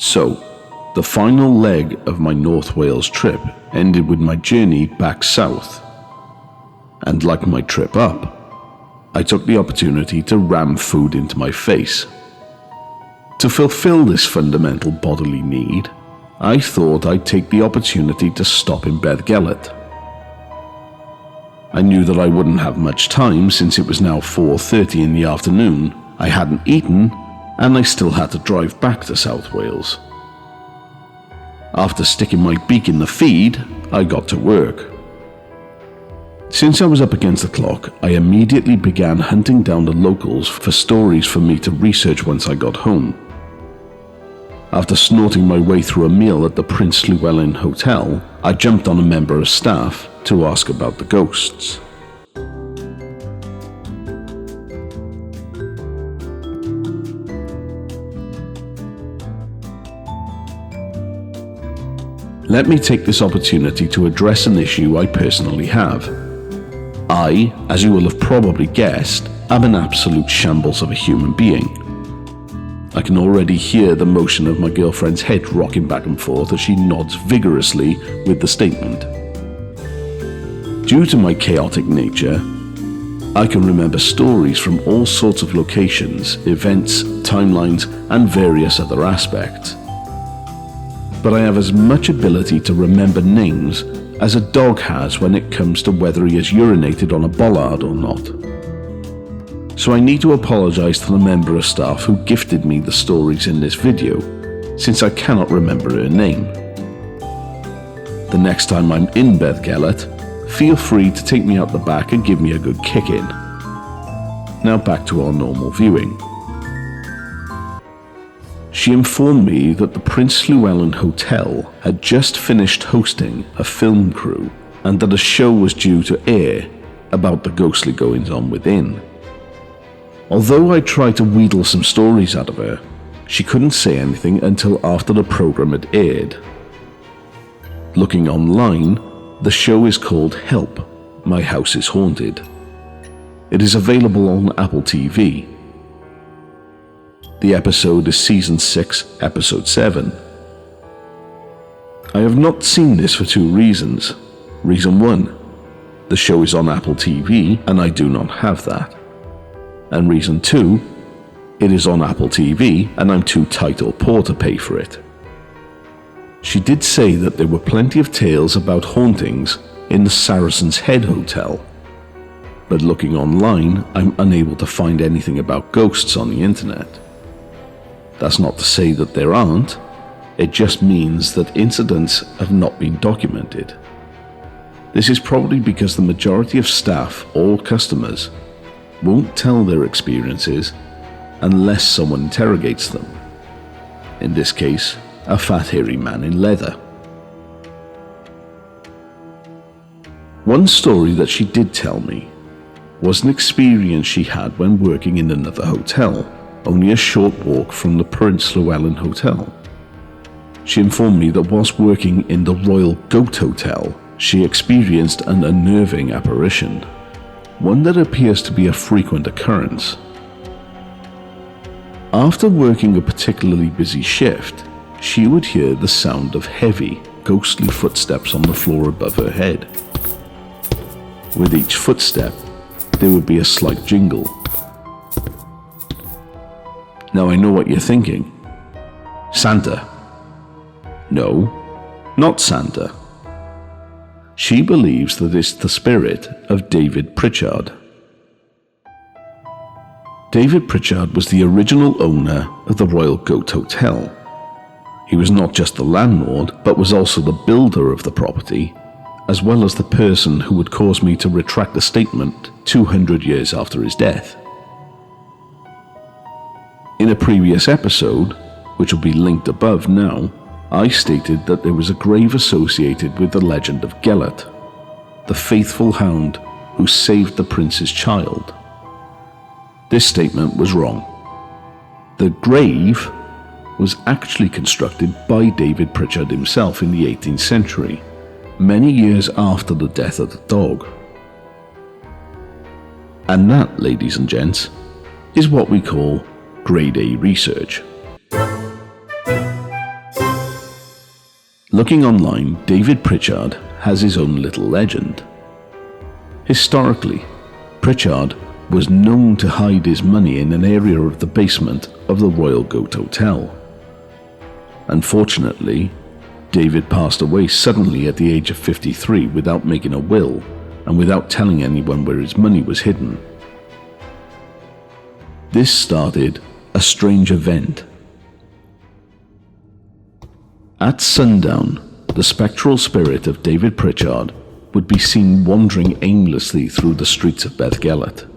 So, the final leg of my North Wales trip ended with my journey back south. And like my trip up, I took the opportunity to ram food into my face. To fulfill this fundamental bodily need, I thought I'd take the opportunity to stop in Beddgelert. I knew that I wouldn't have much time since it was now 4:30 in the afternoon, I hadn't eaten, and I still had to drive back to South Wales. After sticking my beak in the feed, I got to work. Since I was up against the clock, I immediately began hunting down the locals for stories for me to research once I got home. After snorting my way through a meal at the Prince Llewellyn Hotel, I jumped on a member of staff to ask about the ghosts. Let me take this opportunity to address an issue I personally have. I, as you will have probably guessed, am an absolute shambles of a human being. I can already hear the motion of my girlfriend's head rocking back and forth as she nods vigorously with the statement. Due to my chaotic nature, I can remember stories from all sorts of locations, events, timelines, and various other aspects. But I have as much ability to remember names as a dog has when it comes to whether he has urinated on a bollard or not. So I need to apologize to the member of staff who gifted me the stories in this video, since I cannot remember her name. The next time I'm in Beddgelert, feel free to take me out the back and give me a good kick-in. Now back to our normal viewing. She informed me that the Prince Llewellyn Hotel had just finished hosting a film crew and that a show was due to air about the ghostly goings-on within. Although I tried to wheedle some stories out of her, she couldn't say anything until after the program had aired. Looking online, the show is called Help, My House is Haunted. It is available on Apple TV. The episode is Season 6, Episode 7. I have not seen this for two reasons. Reason 1, the show is on Apple TV and I do not have that. And reason 2, it is on Apple TV and I'm too tight or poor to pay for it. She did say that there were plenty of tales about hauntings in the Saracen's Head Hotel, but looking online, I'm unable to find anything about ghosts on the internet. That's not to say that there aren't, it just means that incidents have not been documented. This is probably because the majority of staff or customers won't tell their experiences unless someone interrogates them. In this case, a fat hairy man in leather. One story that she did tell me was an experience she had when working in another hotel, only a short walk from the Prince Llewellyn Hotel. She informed me that whilst working in the Royal Goat Hotel, she experienced an unnerving apparition, one that appears to be a frequent occurrence. After working a particularly busy shift, she would hear the sound of heavy, ghostly footsteps on the floor above her head. With each footstep, there would be a slight jingle. Now I know what you're thinking. Santa. No, not Santa. She believes that it's the spirit of David Pritchard. David Pritchard was the original owner of the Royal Goat Hotel. He was not just the landlord, but was also the builder of the property, as well as the person who would cause me to retract the statement 200 years after his death. In a previous episode, which will be linked above now, I stated that there was a grave associated with the legend of Gelert, the faithful hound who saved the prince's child. This statement was wrong. The grave was actually constructed by David Pritchard himself in the 18th century, many years after the death of the dog. And that, ladies and gents, is what we call Grade A research. Looking online, David Pritchard has his own little legend. Historically, Pritchard was known to hide his money in an area of the basement of the Royal Goat Hotel. Unfortunately, David passed away suddenly at the age of 53 without making a will and without telling anyone where his money was hidden. This started a strange event. At sundown, the spectral spirit of David Pritchard would be seen wandering aimlessly through the streets of Beddgelert.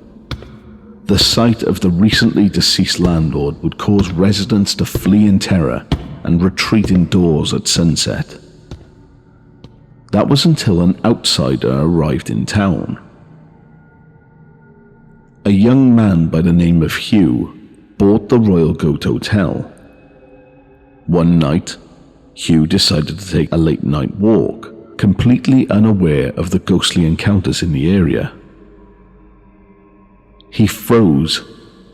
The sight of the recently deceased landlord would cause residents to flee in terror and retreat indoors at sunset. That was until an outsider arrived in town. A young man by the name of Hugh bought the Royal Goat Hotel. One night, Hugh decided to take a late night walk, completely unaware of the ghostly encounters in the area. He froze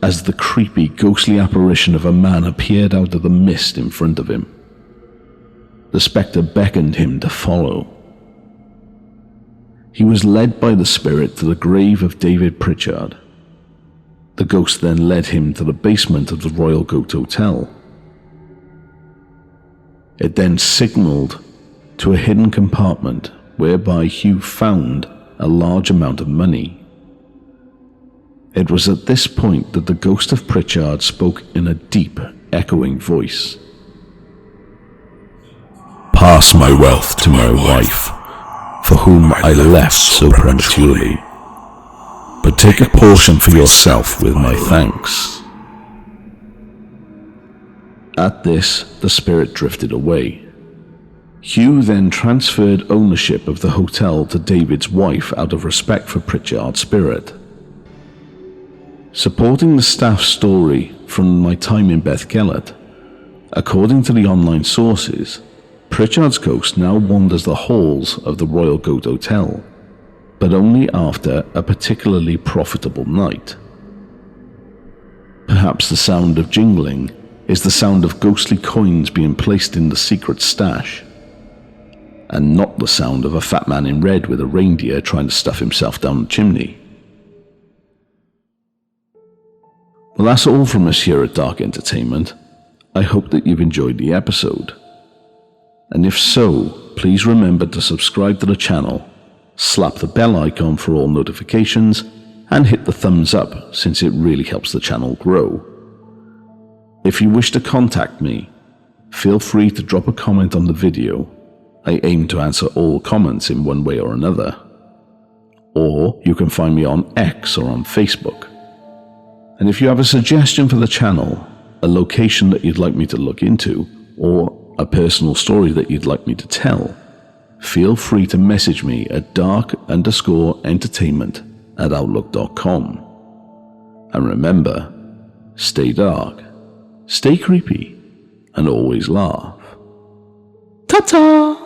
as the creepy, ghostly apparition of a man appeared out of the mist in front of him. The spectre beckoned him to follow. He was led by the spirit to the grave of David Pritchard. The ghost then led him to the basement of the Royal Goat Hotel. It then signaled to a hidden compartment whereby Hugh found a large amount of money. It was at this point that the ghost of Pritchard spoke in a deep, echoing voice. Pass my wealth to my wife, for whom I left so prematurely, but take a portion for yourself with my thanks. At this, the spirit drifted away. Hugh then transferred ownership of the hotel to David's wife out of respect for Pritchard's spirit. Supporting the staff's story from my time in Beddgelert, according to the online sources, Pritchard's ghost now wanders the halls of the Royal Goat Hotel, but only after a particularly profitable night. Perhaps the sound of jingling is the sound of ghostly coins being placed in the secret stash, and not the sound of a fat man in red with a reindeer trying to stuff himself down the chimney. Well, that's all from us here at Dark Entertainment. I hope that you've enjoyed the episode. And if so, please remember to subscribe to the channel, slap the bell icon for all notifications, and hit the thumbs up since it really helps the channel grow. If you wish to contact me, feel free to drop a comment on the video. I aim to answer all comments in one way or another. Or you can find me on X or on Facebook. And if you have a suggestion for the channel, a location that you'd like me to look into, or a personal story that you'd like me to tell, feel free to message me at dark_entertainment@outlook.com. And remember, stay dark, stay creepy, and always laugh. Ta-ta!